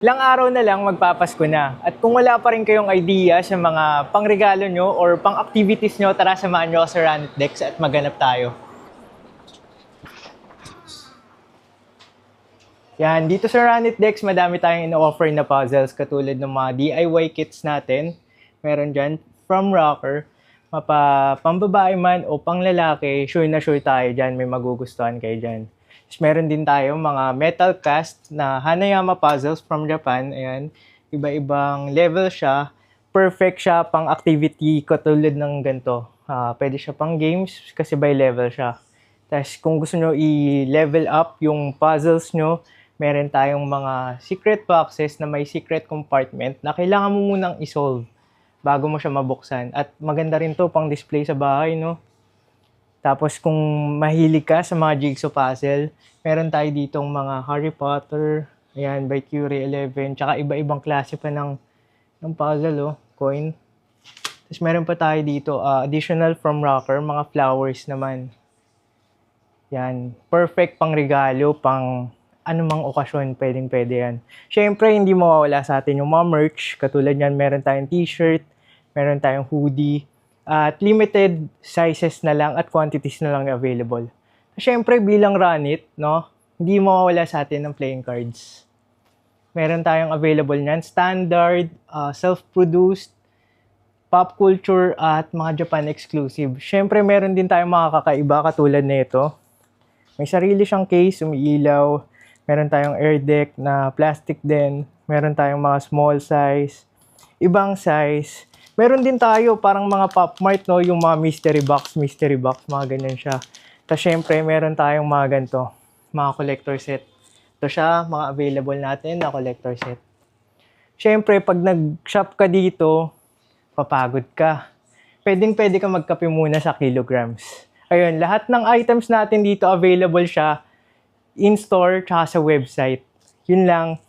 Ilang araw na lang magpapasko na. At kung wala pa rin kayong idea sa mga pangregalo nyo or pang-activities nyo, tara samahan nyo ako sa Run It Dex at maghanap tayo. Yan, dito sa Run It Dex, madami tayong ino-offer na puzzles katulad ng mga DIY kits natin. Meron dyan, from rocker, pambabae man o panglalaki, sure na sure tayo dyan, may magugustuhan kayo dyan. Meron din tayo mga metal cast na Hanayama puzzles from Japan. Ayan, iba-ibang level siya. Perfect siya pang activity katulad ng ganito. Pwede siya pang games kasi by level siya. Tapos kung gusto nyo i-level up yung puzzles nyo, meron tayong mga secret boxes na may secret compartment na kailangan mo munang isolve bago mo siya mabuksan. At maganda rin to pang display sa bahay, no? Tapos kung mahilig ka sa mga jigsaw puzzle, meron tayo ditong mga Harry Potter, ayan, by Curie 11, tsaka iba-ibang klase pa ng puzzle, coin. Tapos meron pa tayo dito, additional from rocker, mga flowers naman. Yan, perfect pang regalo, pang anumang okasyon, pwedeng-pwede yan. Siyempre, hindi mawawala sa atin yung mga merch. Katulad yan, meron tayong t-shirt, meron tayong hoodie, at limited sizes na lang at quantities na lang available. Siyempre, bilang Run It, no, hindi mawawala sa atin ng playing cards. Meron tayong available niyan, standard, self-produced, pop culture, at mga Japan exclusive. Siyempre, meron din tayong mga kakaiba katulad nito. May sarili siyang case, umiilaw. Meron tayong air deck na plastic din. Meron tayong mga small size, ibang size. Meron din tayo parang mga Pop Mart, no? Yung mga mystery box, mga ganyan siya. Tapos syempre, meron tayong mga ganito, mga collector set. Ito siya, mga available natin na collector set. Syempre, pag nag-shop ka dito, papagod ka. Pwedeng-pwede ka magkape muna sa kilograms. Ayun, lahat ng items natin dito available siya in-store tsaka sa website. Yun lang.